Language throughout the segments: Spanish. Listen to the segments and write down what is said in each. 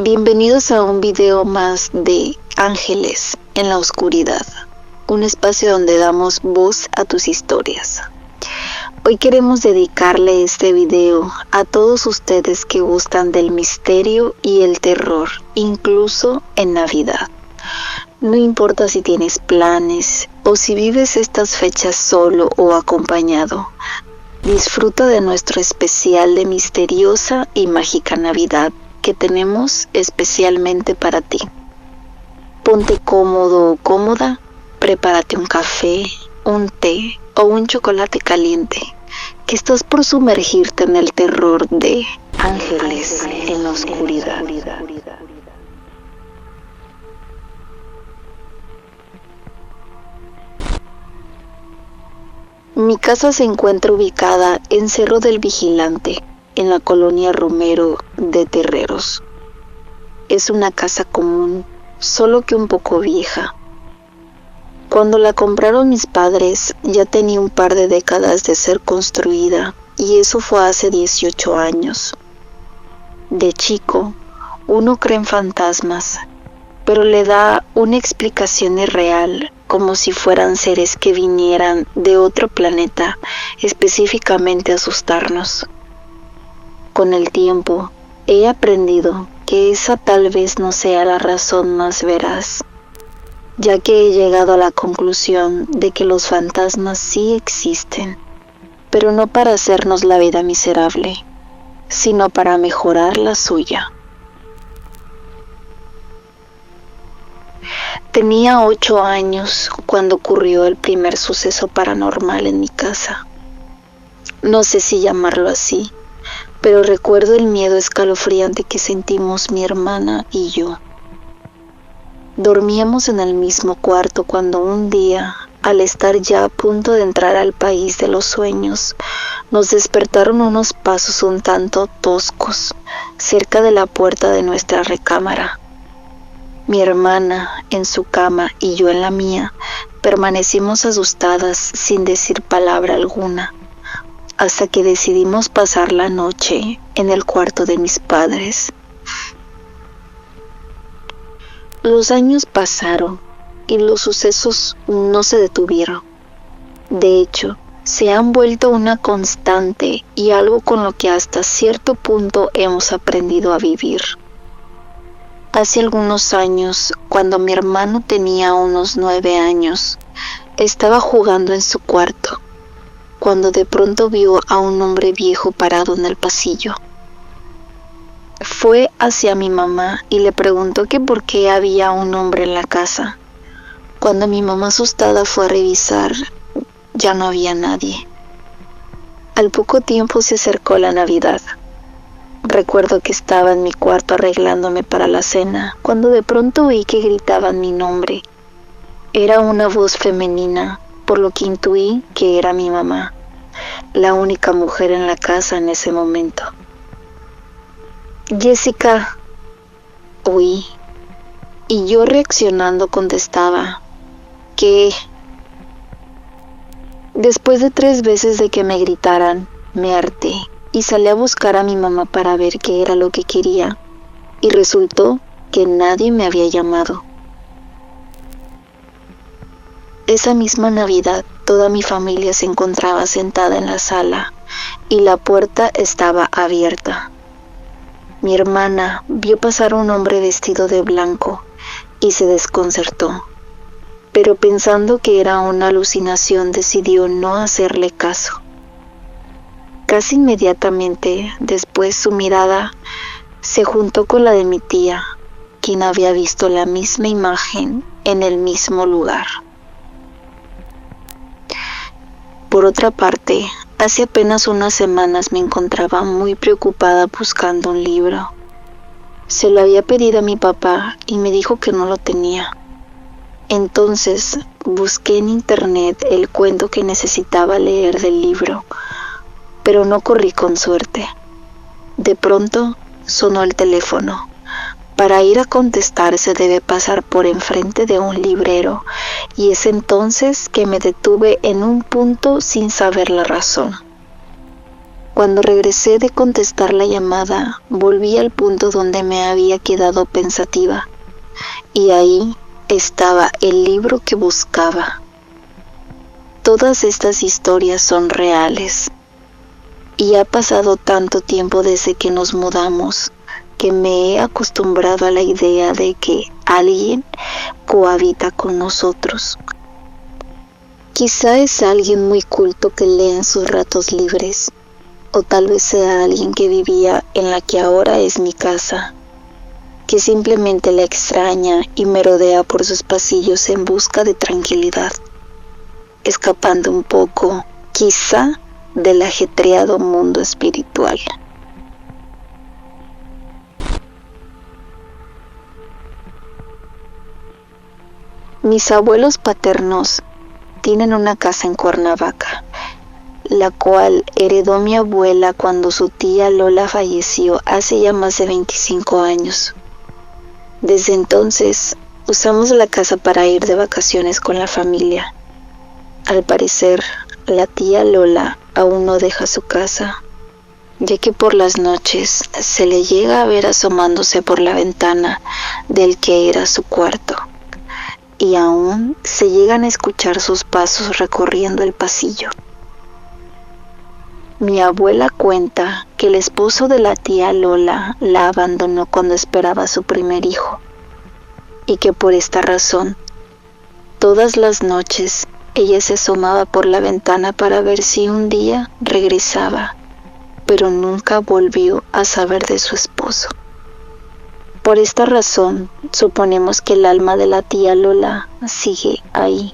Bienvenidos a un video más de Ángeles en la Oscuridad, un espacio donde damos voz a tus historias. Hoy queremos dedicarle este video a todos ustedes que gustan del misterio y el terror, incluso en Navidad. No importa si tienes planes o si vives estas fechas solo o acompañado, disfruta de nuestro especial de misteriosa y mágica Navidad que tenemos especialmente para ti. Ponte cómodo o cómoda, prepárate un café, un té o un chocolate caliente, que estás por sumergirte en el terror de Ángeles en la Oscuridad. Mi casa se encuentra ubicada en Cerro del Vigilante, en la colonia Romero de Terreros. Es una casa común, solo que un poco vieja. Cuando la compraron mis padres, ya tenía un par de décadas de ser construida, y eso fue hace 18 años. De chico, uno cree en fantasmas, pero le da una explicación irreal, como si fueran seres que vinieran de otro planeta, específicamente a asustarnos. Con el tiempo, he aprendido que esa tal vez no sea la razón más veraz, ya que he llegado a la conclusión de que los fantasmas sí existen, pero no para hacernos la vida miserable, sino para mejorar la suya. Tenía 8 años cuando ocurrió el primer suceso paranormal en mi casa. No sé si llamarlo así, pero recuerdo el miedo escalofriante que sentimos mi hermana y yo. Dormíamos en el mismo cuarto cuando un día, al estar ya a punto de entrar al país de los sueños, nos despertaron unos pasos un tanto toscos cerca de la puerta de nuestra recámara. Mi hermana en su cama y yo en la mía permanecimos asustadas sin decir palabra alguna, hasta que decidimos pasar la noche en el cuarto de mis padres. Los años pasaron y los sucesos no se detuvieron. De hecho, se han vuelto una constante y algo con lo que hasta cierto punto hemos aprendido a vivir. Hace algunos años, cuando mi hermano tenía unos 9 años, estaba jugando en su cuarto, cuando de pronto vio a un hombre viejo parado en el pasillo. Fue hacia mi mamá y le preguntó que por qué había un hombre en la casa. Cuando mi mamá asustada fue a revisar, ya no había nadie. Al poco tiempo se acercó la Navidad. Recuerdo que estaba en mi cuarto arreglándome para la cena, cuando de pronto oí que gritaban mi nombre. Era una voz femenina, por lo que intuí que era mi mamá, la única mujer en la casa en ese momento. Jessica, oí, y yo reaccionando contestaba, ¿qué? Después de 3 veces de que me gritaran, me harté y salí a buscar a mi mamá para ver qué era lo que quería, y resultó que nadie me había llamado. Esa misma Navidad, toda mi familia se encontraba sentada en la sala y la puerta estaba abierta. Mi hermana vio pasar a un hombre vestido de blanco y se desconcertó, pero pensando que era una alucinación decidió no hacerle caso. Casi inmediatamente después su mirada se juntó con la de mi tía, quien había visto la misma imagen en el mismo lugar. Por otra parte, hace apenas unas semanas me encontraba muy preocupada buscando un libro. Se lo había pedido a mi papá y me dijo que no lo tenía. Entonces busqué en internet el cuento que necesitaba leer del libro, pero no corrí con suerte. De pronto sonó el teléfono. Para ir a contestar se debe pasar por enfrente de un librero, y es entonces que me detuve en un punto sin saber la razón. Cuando regresé de contestar la llamada, volví al punto donde me había quedado pensativa, y ahí estaba el libro que buscaba. Todas estas historias son reales, y ha pasado tanto tiempo desde que nos mudamos que me he acostumbrado a la idea de que alguien cohabita con nosotros. Quizá es alguien muy culto que lee en sus ratos libres, o tal vez sea alguien que vivía en la que ahora es mi casa, que simplemente la extraña y merodea por sus pasillos en busca de tranquilidad, escapando un poco, quizá, del ajetreado mundo espiritual. Mis abuelos paternos tienen una casa en Cuernavaca, la cual heredó mi abuela cuando su tía Lola falleció hace ya más de 25 años. Desde entonces, usamos la casa para ir de vacaciones con la familia. Al parecer, la tía Lola aún no deja su casa, ya que por las noches se le llega a ver asomándose por la ventana del que era su cuarto, y aún se llegan a escuchar sus pasos recorriendo el pasillo. Mi abuela cuenta que el esposo de la tía Lola la abandonó cuando esperaba a su primer hijo, y que por esta razón, todas las noches ella se asomaba por la ventana para ver si un día regresaba, pero nunca volvió a saber de su esposo. Por esta razón, suponemos que el alma de la tía Lola sigue ahí.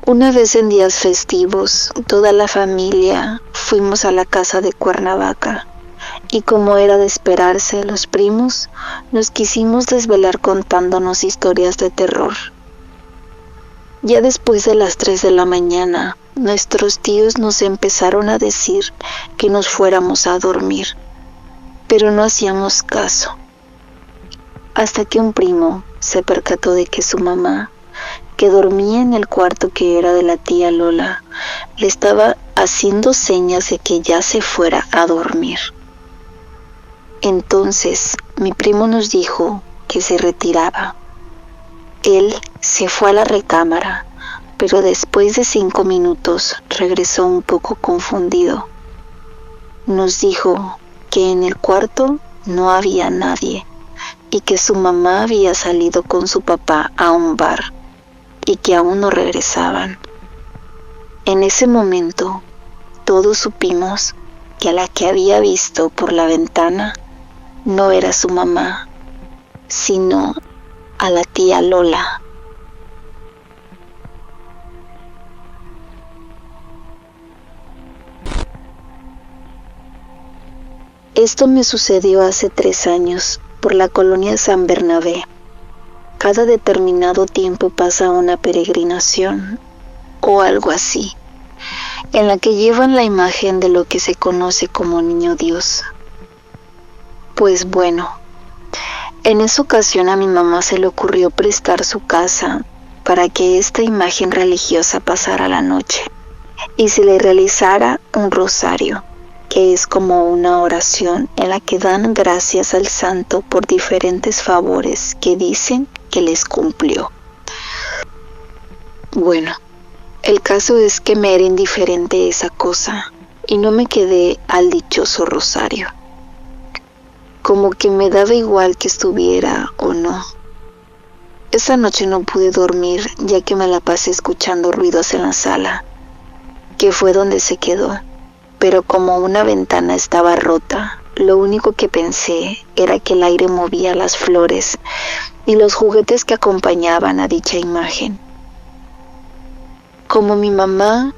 Una vez en días festivos, toda la familia fuimos a la casa de Cuernavaca, y como era de esperarse, los primos nos quisimos desvelar contándonos historias de terror. Ya después de las 3 de la mañana, nuestros tíos nos empezaron a decir que nos fuéramos a dormir, pero no hacíamos caso, hasta que un primo se percató de que su mamá, que dormía en el cuarto que era de la tía Lola, le estaba haciendo señas de que ya se fuera a dormir. Entonces mi primo nos dijo que se retiraba. Él se fue a la recámara, pero después de 5 minutos regresó un poco confundido. Nos dijo que en el cuarto no había nadie y que su mamá había salido con su papá a un bar y que aún no regresaban. En ese momento, todos supimos que a la que había visto por la ventana no era su mamá, sino a la tía Lola. Esto me sucedió hace 3 años por la colonia San Bernabé. Cada determinado tiempo pasa una peregrinación o algo así, en la que llevan la imagen de lo que se conoce como Niño Dios. Pues bueno, en esa ocasión a mi mamá se le ocurrió prestar su casa para que esta imagen religiosa pasara la noche y se le realizara un rosario, que es como una oración en la que dan gracias al santo por diferentes favores que dicen que les cumplió. Bueno, el caso es que me era indiferente esa cosa y no me quedé al dichoso rosario. Como que me daba igual que estuviera o no. Esa noche no pude dormir ya que me la pasé escuchando ruidos en la sala, que fue donde se quedó. Pero como una ventana estaba rota, lo único que pensé era que el aire movía las flores y los juguetes que acompañaban a dicha imagen. Como mi mamá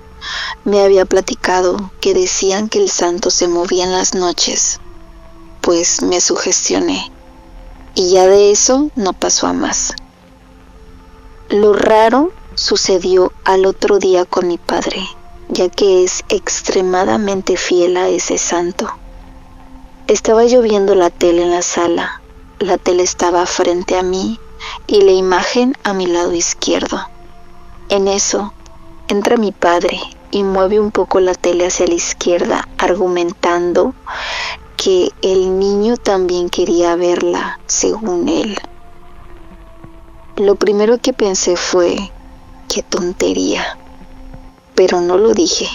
me había platicado que decían que el santo se movía en las noches, pues me sugestioné, y ya de eso no pasó a más. Lo raro sucedió al otro día con mi padre, ya que es extremadamente fiel a ese santo. Estaba yo viendo la tele en la sala. La tele estaba frente a mí y la imagen a mi lado izquierdo. En eso, entra mi padre y mueve un poco la tele hacia la izquierda, argumentando que el niño también quería verla, según él. Lo primero que pensé fue, qué tontería, pero no lo dije.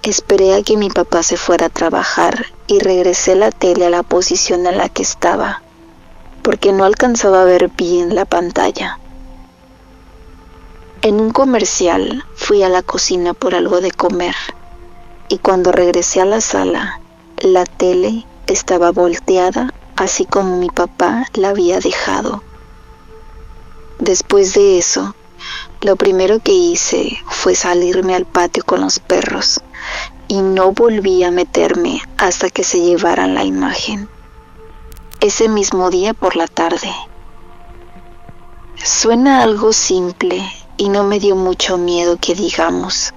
Esperé a que mi papá se fuera a trabajar y regresé la tele a la posición en la que estaba, porque no alcanzaba a ver bien la pantalla. En un comercial fui a la cocina por algo de comer y cuando regresé a la sala, la tele estaba volteada así como mi papá la había dejado. Después de eso, lo primero que hice fue salirme al patio con los perros y no volví a meterme hasta que se llevaran la imagen. Ese mismo día por la tarde. Suena algo simple y no me dio mucho miedo que digamos,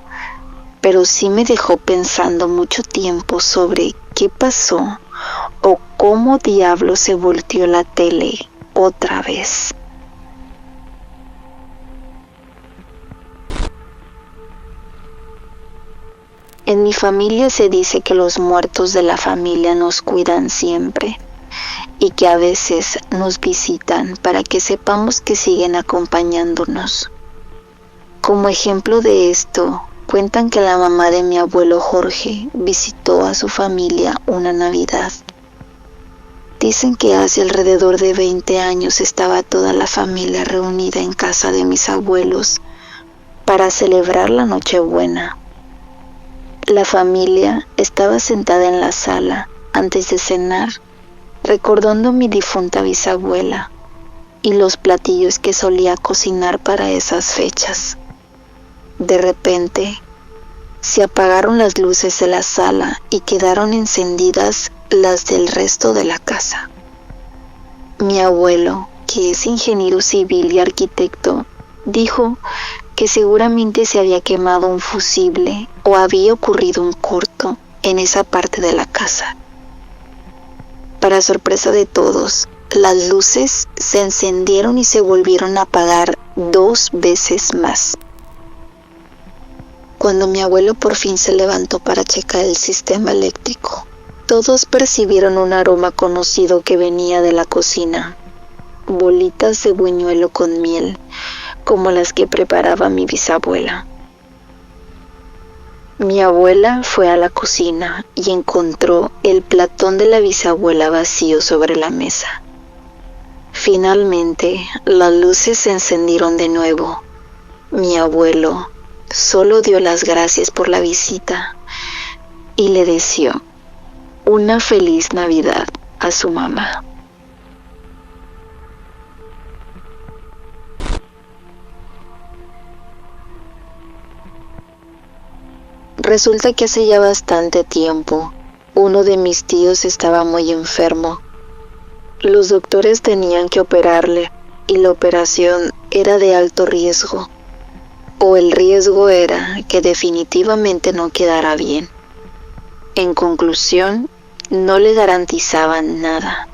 pero sí me dejó pensando mucho tiempo sobre qué pasó o cómo diablos se volteó la tele otra vez. En mi familia se dice que los muertos de la familia nos cuidan siempre y que a veces nos visitan para que sepamos que siguen acompañándonos. Como ejemplo de esto, cuentan que la mamá de mi abuelo Jorge visitó a su familia una Navidad. Dicen que hace alrededor de 20 años estaba toda la familia reunida en casa de mis abuelos para celebrar la Nochebuena. La familia estaba sentada en la sala antes de cenar, recordando a mi difunta bisabuela y los platillos que solía cocinar para esas fechas. De repente, se apagaron las luces de la sala y quedaron encendidas las del resto de la casa. Mi abuelo, que es ingeniero civil y arquitecto, dijo que seguramente se había quemado un fusible o había ocurrido un corto en esa parte de la casa. Para sorpresa de todos, las luces se encendieron y se volvieron a apagar 2 veces más. Cuando mi abuelo por fin se levantó para checar el sistema eléctrico, todos percibieron un aroma conocido que venía de la cocina. Bolitas de buñuelo con miel, como las que preparaba mi bisabuela. Mi abuela fue a la cocina y encontró el platón de la bisabuela vacío sobre la mesa. Finalmente, las luces se encendieron de nuevo. Mi abuelo solo dio las gracias por la visita y le deseó una feliz Navidad a su mamá. Resulta que hace ya bastante tiempo, uno de mis tíos estaba muy enfermo. Los doctores tenían que operarle y la operación era de alto riesgo, o el riesgo era que definitivamente no quedara bien. En conclusión, no le garantizaban nada.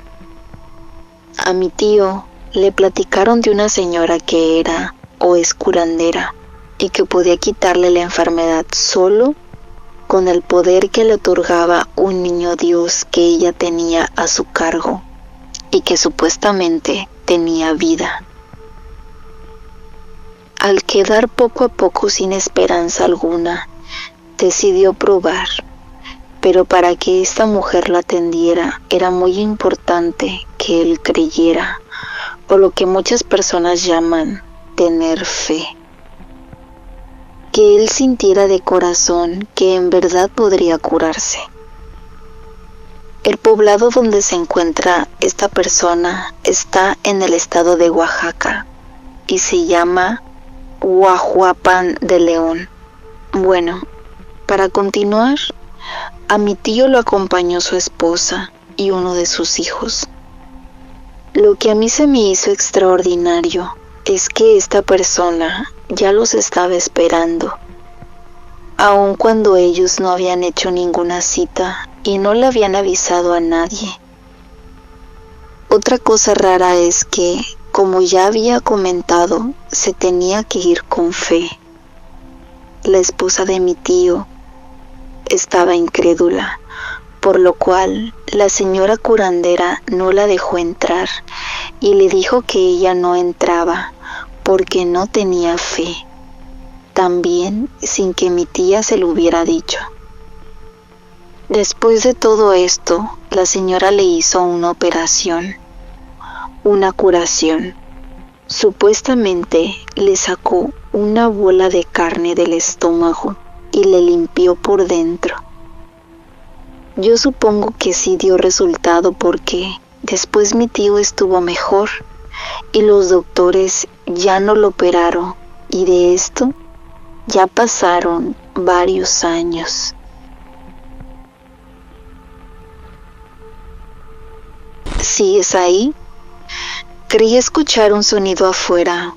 A mi tío le platicaron de una señora que era o es curandera y que podía quitarle la enfermedad solo con el poder que le otorgaba un niño Dios que ella tenía a su cargo y que supuestamente tenía vida. Al quedar poco a poco sin esperanza alguna, decidió probar, pero para que esta mujer la atendiera era muy importante que él creyera, o lo que muchas personas llaman tener fe. Que él sintiera de corazón que en verdad podría curarse. El poblado donde se encuentra esta persona está en el estado de Oaxaca y se llama Huajuapan de León. Bueno, para continuar, a mi tío lo acompañó su esposa y uno de sus hijos. Lo que a mí se me hizo extraordinario es que esta persona ya los estaba esperando, aun cuando ellos no habían hecho ninguna cita y no le habían avisado a nadie. Otra cosa rara es que, como ya había comentado, se tenía que ir con fe. la esposa de mi tío, estaba incrédula, por lo cual la señora curandera no la dejó entrar y le dijo que ella no entraba porque no tenía fe, también sin que mi tía se lo hubiera dicho. Después de todo esto, la señora le hizo una operación, una curación. Supuestamente le sacó una bola de carne del estómago y le limpió por dentro. Yo supongo que sí dio resultado porque después mi tío estuvo mejor y los doctores ya no lo operaron, y de esto ya pasaron varios años. ¿Sigues ahí? Creí escuchar un sonido afuera.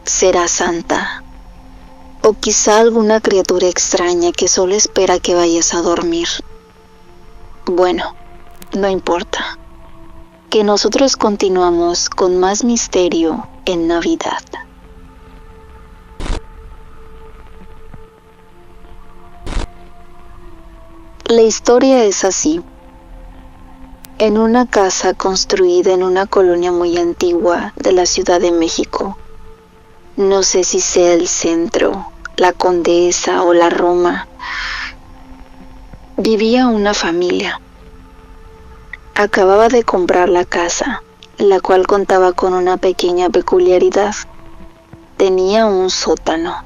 ¿Será Santa? O quizá alguna criatura extraña que solo espera que vayas a dormir. Bueno, no importa. Que nosotros continuamos con más misterio en Navidad. La historia es así. En una casa construida en una colonia muy antigua de la Ciudad de México, no sé si sea el Centro, la Condesa o la Roma, vivía una familia. Acababa de comprar la casa, la cual contaba con una pequeña peculiaridad. Tenía un sótano.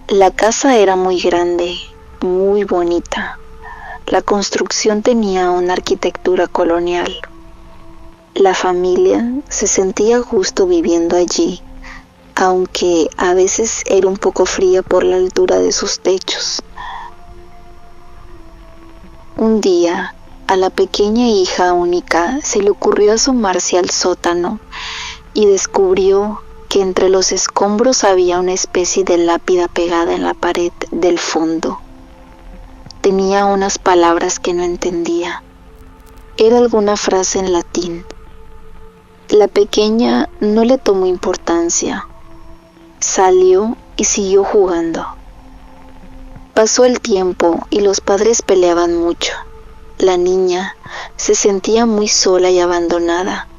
La casa era muy grande, muy bonita. La construcción tenía una arquitectura colonial. La familia se sentía a gusto viviendo allí, aunque a veces era un poco fría por la altura de sus techos. Un día, a la pequeña hija única se le ocurrió asomarse al sótano y descubrió que entre los escombros había una especie de lápida pegada en la pared del fondo. Tenía unas palabras que no entendía. Era alguna frase en latín. La pequeña no le tomó importancia. Salió y siguió jugando. Pasó el tiempo y los padres peleaban mucho. La niña se sentía muy sola y abandonada.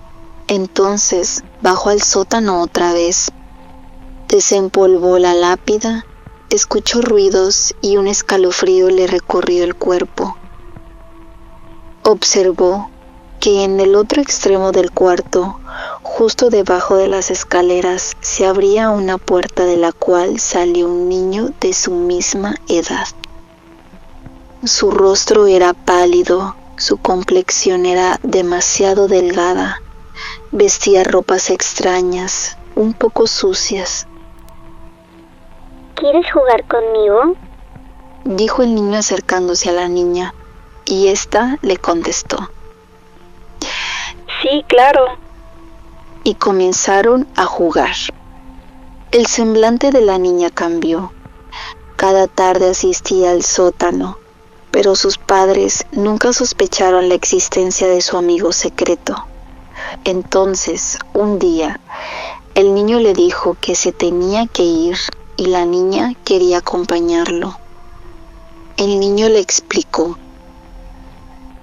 Entonces bajó al sótano otra vez. Desempolvó la lápida, escuchó ruidos y un escalofrío le recorrió el cuerpo. Observó que en el otro extremo del cuarto, justo debajo de las escaleras, se abría una puerta de la cual salió un niño de su misma edad. Su rostro era pálido, su complexión era demasiado delgada, vestía ropas extrañas, un poco sucias. ¿Quieres jugar conmigo?, dijo el niño acercándose a la niña, y ésta le contestó. Sí, claro. Y comenzaron a jugar. El semblante de la niña cambió. Cada tarde asistía al sótano, pero sus padres nunca sospecharon la existencia de su amigo secreto. Entonces, un día, el niño le dijo que se tenía que ir y la niña quería acompañarlo. El niño le explicó.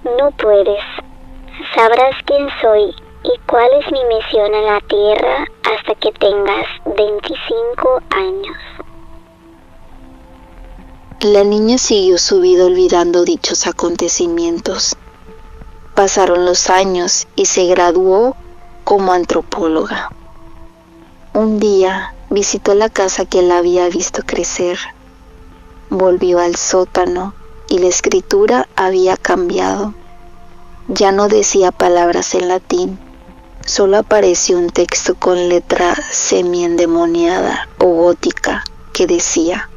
No puedes. Sabrás quién soy y cuál es mi misión en la tierra hasta que tengas 25 años. La niña siguió su vida olvidando dichos acontecimientos. Pasaron los años y se graduó como antropóloga. Un día visitó la casa que la había visto crecer. Volvió al sótano y la escritura había cambiado. Ya no decía palabras en latín, solo apareció un texto con letra semi-endemoniada o gótica que decía: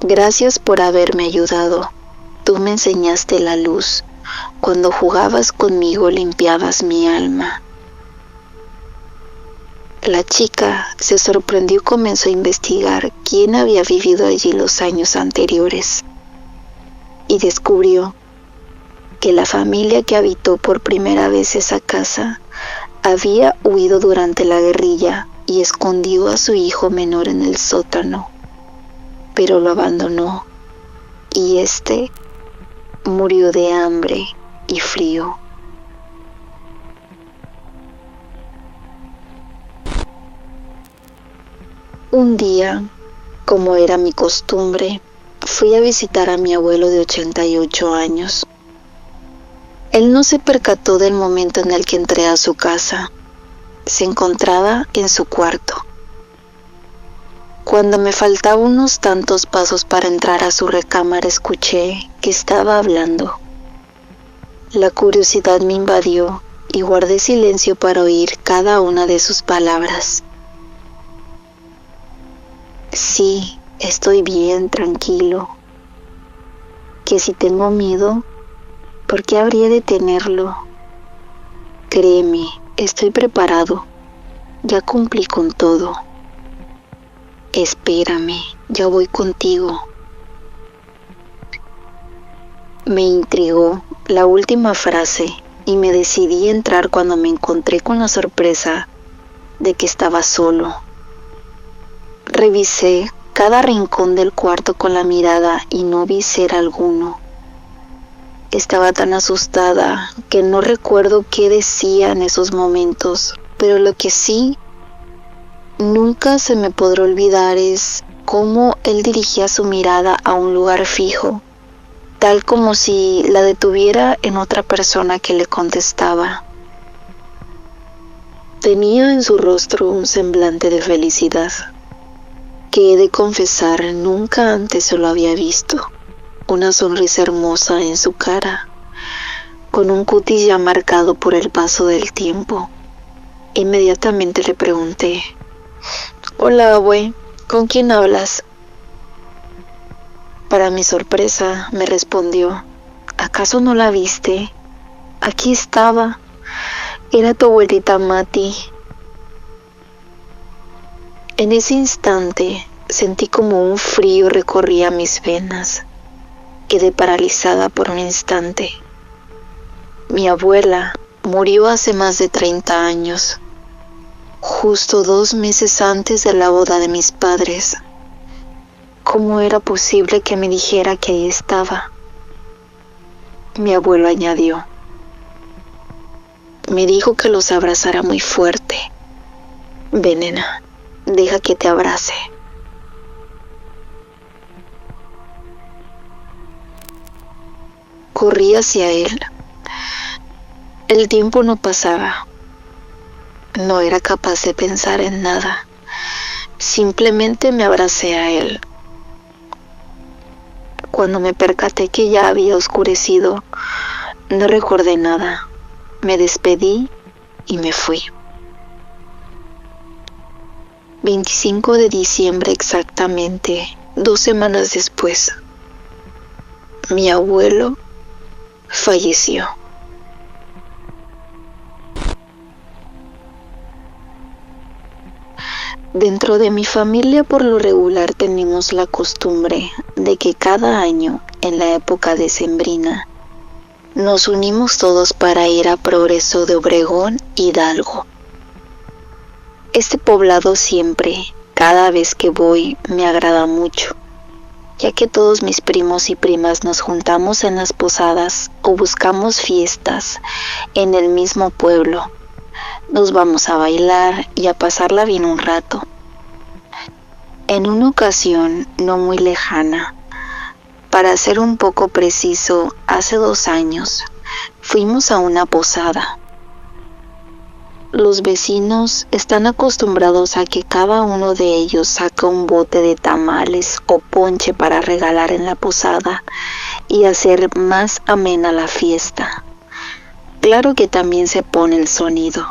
Gracias por haberme ayudado. Tú me enseñaste la luz. Cuando jugabas conmigo limpiabas mi alma. La chica se sorprendió y comenzó a investigar quién había vivido allí los años anteriores. Y descubrió que la familia que habitó por primera vez esa casa había huido durante la guerrilla y escondió a su hijo menor en el sótano, pero lo abandonó y éste murió de hambre y frío. Un día, como era mi costumbre, fui a visitar a mi abuelo de 88 años. Él no se percató del momento en el que entré a su casa. Se encontraba en su cuarto. Cuando me faltaban unos tantos pasos para entrar a su recámara, escuché que estaba hablando. La curiosidad me invadió y guardé silencio para oír cada una de sus palabras. Sí, estoy bien, tranquilo. Que si tengo miedo, ¿por qué habría de tenerlo? Créeme, estoy preparado. Ya cumplí con todo. Espérame, ya voy contigo. Me intrigó la última frase y me decidí a entrar cuando me encontré con la sorpresa de que estaba solo. Revisé cada rincón del cuarto con la mirada y no vi ser alguno. Estaba tan asustada que no recuerdo qué decía en esos momentos, pero lo que sí nunca se me podrá olvidar es cómo él dirigía su mirada a un lugar fijo, tal como si la detuviera en otra persona que le contestaba. Tenía en su rostro un semblante de felicidad, que he de confesar nunca antes se lo había visto. Una sonrisa hermosa en su cara, con un cutis ya marcado por el paso del tiempo. Inmediatamente le pregunté: «Hola, abue, ¿con quién hablas?». Para mi sorpresa, me respondió: «¿Acaso no la viste? Aquí estaba. Era tu abuelita Mati». En ese instante sentí como un frío recorría mis venas. Quedé paralizada por un instante. Mi abuela murió hace más de 30 años, justo 2 meses antes de la boda de mis padres. ¿Cómo era posible que me dijera que ahí estaba? Mi abuelo añadió: «Me dijo que los abrazara muy fuerte. Ven, nena, deja que te abrace». Corrí hacia él. El tiempo no pasaba. No era capaz de pensar en nada. Simplemente me abracé a él. Cuando me percaté que ya había oscurecido, no recordé nada. Me despedí y me fui. 25 de diciembre exactamente, 2 semanas después, mi abuelo falleció. Dentro de mi familia, por lo regular, tenemos la costumbre de que cada año, en la época decembrina, nos unimos todos para ir a Progreso de Obregón, Hidalgo. Este poblado siempre, cada vez que voy, me agrada mucho, ya que todos mis primos y primas nos juntamos en las posadas o buscamos fiestas en el mismo pueblo. Nos vamos a bailar y a pasarla bien un rato. En una ocasión no muy lejana, para ser un poco preciso, hace 2 años, fuimos a una posada. Los vecinos están acostumbrados a que cada uno de ellos saca un bote de tamales o ponche para regalar en la posada y hacer más amena la fiesta. Claro que también se pone el sonido.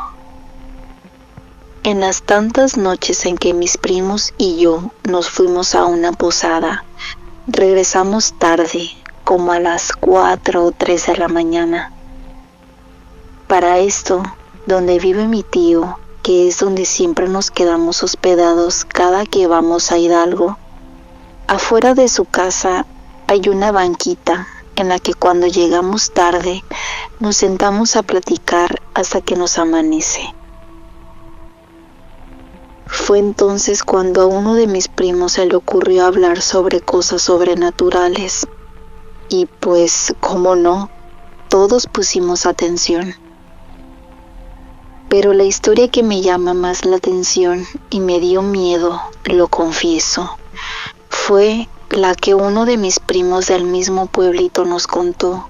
En las tantas noches en que mis primos y yo nos fuimos a una posada, regresamos tarde, como a las 4 o 3 de la mañana. Para esto, donde vive mi tío, que es donde siempre nos quedamos hospedados cada que vamos a Hidalgo, afuera de su casa hay una banquita en la que cuando llegamos tarde nos sentamos a platicar hasta que nos amanece. Fue entonces cuando a uno de mis primos se le ocurrió hablar sobre cosas sobrenaturales. Y pues, cómo no, todos pusimos atención. Pero la historia que me llama más la atención y me dio miedo, lo confieso, fue la que uno de mis primos del mismo pueblito nos contó.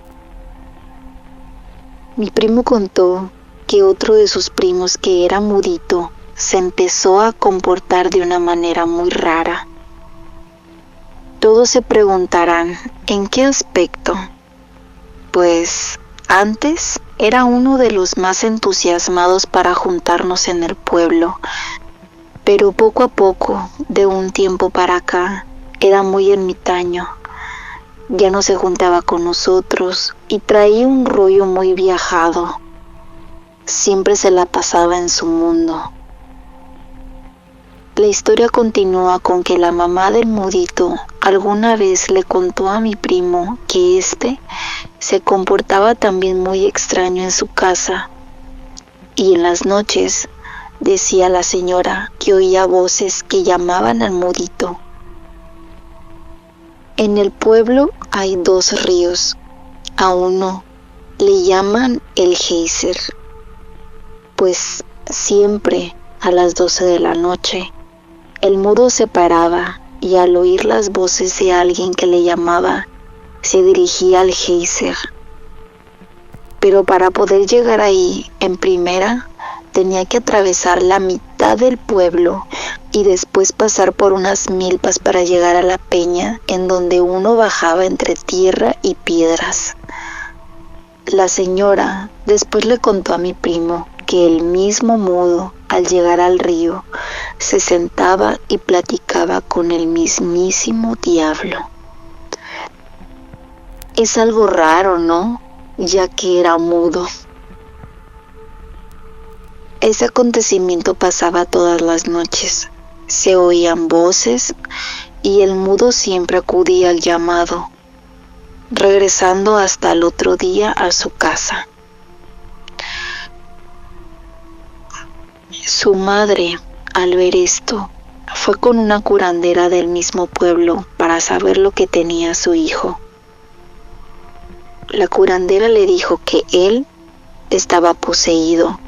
Mi primo contó que otro de sus primos, que era mudito, se empezó a comportar de una manera muy rara. Todos se preguntarán, ¿en qué aspecto? Pues antes era uno de los más entusiasmados para juntarnos en el pueblo, pero poco a poco, de un tiempo para acá, era muy ermitaño. Ya no se juntaba con nosotros y traía un rollo muy viajado. Siempre se la pasaba en su mundo. La historia continúa con que la mamá del mudito alguna vez le contó a mi primo que éste se comportaba también muy extraño en su casa, y en las noches decía la señora que oía voces que llamaban al mudito. En el pueblo hay 2 ríos. A uno le llaman el Geyser, pues siempre a las 12 de la noche el mudo se paraba y al oír las voces de alguien que le llamaba, se dirigía al Geyser. Pero para poder llegar ahí en primera, tenía que atravesar la mitad del pueblo y después pasar por unas milpas para llegar a la peña, en donde uno bajaba entre tierra y piedras. La señora después le contó a mi primo que el mismo mudo, al llegar al río, se sentaba y platicaba con el mismísimo diablo. Es algo raro, ¿no? Ya que era mudo. Ese acontecimiento pasaba todas las noches. Se oían voces y el mudo siempre acudía al llamado, regresando hasta el otro día a su casa. Su madre, al ver esto, fue con una curandera del mismo pueblo para saber lo que tenía su hijo. La curandera le dijo que él estaba poseído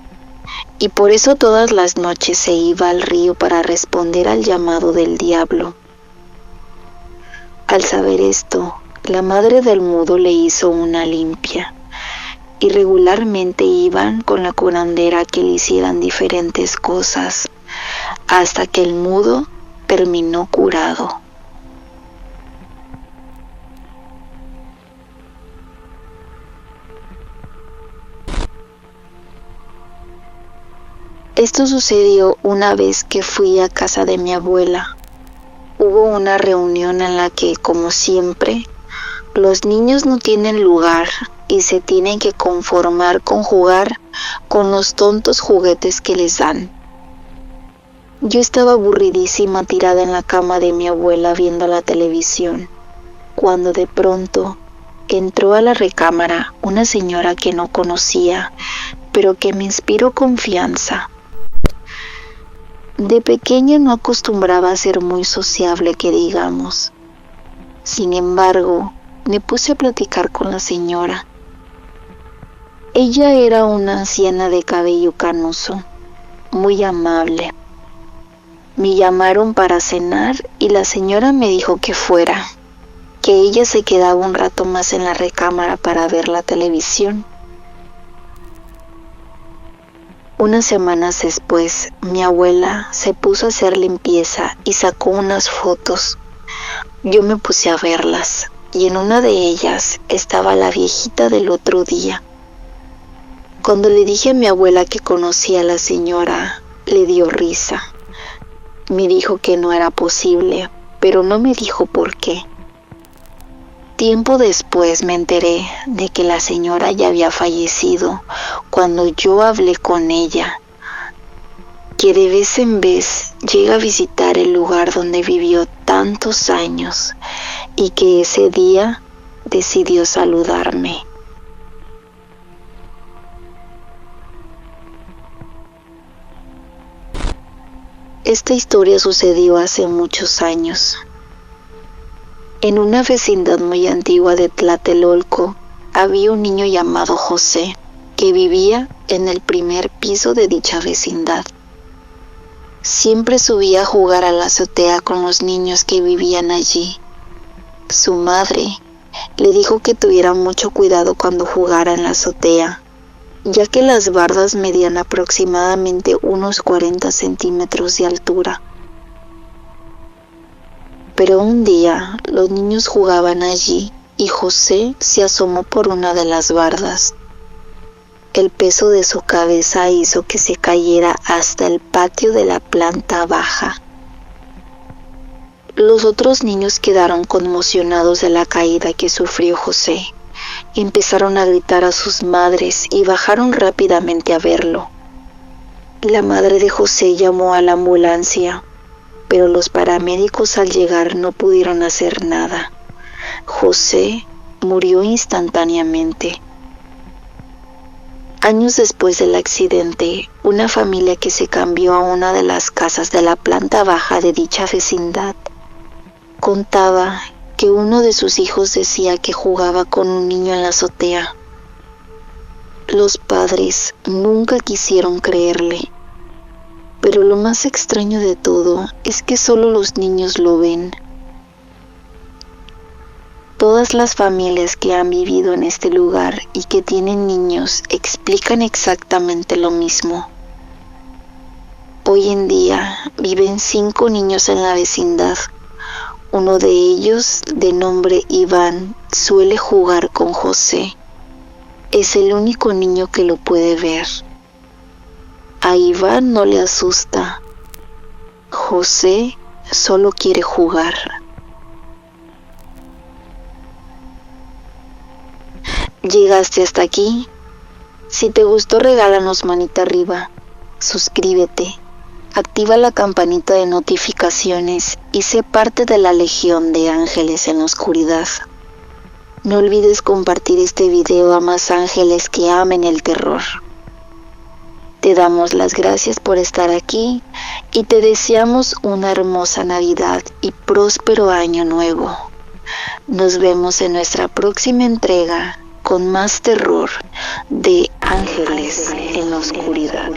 y por eso todas las noches se iba al río para responder al llamado del diablo. Al saber esto, la madre del mudo le hizo una limpia y regularmente iban con la curandera a que le hicieran diferentes cosas hasta que el mudo terminó curado. Esto sucedió una vez que fui a casa de mi abuela. Hubo una reunión en la que, como siempre, los niños no tienen lugar y se tienen que conformar con jugar con los tontos juguetes que les dan. Yo estaba aburridísima tirada en la cama de mi abuela viendo la televisión, cuando de pronto entró a la recámara una señora que no conocía, pero que me inspiró confianza. De pequeña no acostumbraba a ser muy sociable, que digamos. Sin embargo, me puse a platicar con la señora. Ella era una anciana de cabello canoso, muy amable. Me llamaron para cenar y la señora me dijo que fuera, que ella se quedaba un rato más en la recámara para ver la televisión. Unas semanas después, mi abuela se puso a hacer limpieza y sacó unas fotos. Yo me puse a verlas y en una de ellas estaba la viejita del otro día. Cuando le dije a mi abuela que conocía a la señora, le dio risa. Me dijo que no era posible, pero no me dijo por qué. Tiempo después me enteré de que la señora ya había fallecido cuando yo hablé con ella, que de vez en vez llega a visitar el lugar donde vivió tantos años y que ese día decidió saludarme. Esta historia sucedió hace muchos años. En una vecindad muy antigua de Tlatelolco, había un niño llamado José, que vivía en el primer piso de dicha vecindad. Siempre subía a jugar a la azotea con los niños que vivían allí. Su madre le dijo que tuviera mucho cuidado cuando jugara en la azotea, ya que las bardas medían aproximadamente unos 40 centímetros de altura. Pero un día los niños jugaban allí y José se asomó por una de las bardas. El peso de su cabeza hizo que se cayera hasta el patio de la planta baja. Los otros niños quedaron conmocionados de la caída que sufrió José. Empezaron a gritar a sus madres y bajaron rápidamente a verlo. La madre de José llamó a la ambulancia, pero los paramédicos al llegar no pudieron hacer nada. José murió instantáneamente. Años después del accidente, una familia que se cambió a una de las casas de la planta baja de dicha vecindad contaba que uno de sus hijos decía que jugaba con un niño en la azotea. Los padres nunca quisieron creerle, pero lo más extraño de todo es que solo los niños lo ven. Todas las familias que han vivido en este lugar y que tienen niños explican exactamente lo mismo. Hoy en día viven 5 niños en la vecindad. Uno de ellos, de nombre Iván, suele jugar con José. Es el único niño que lo puede ver. A Iván no le asusta. José solo quiere jugar. ¿Llegaste hasta aquí? Si te gustó, regálanos manita arriba, suscríbete, activa la campanita de notificaciones y sé parte de la legión de ángeles en la oscuridad. No olvides compartir este video a más ángeles que amen el terror. Te damos las gracias por estar aquí y te deseamos una hermosa Navidad y próspero año nuevo. Nos vemos en nuestra próxima entrega con más terror de Ángeles en la Oscuridad.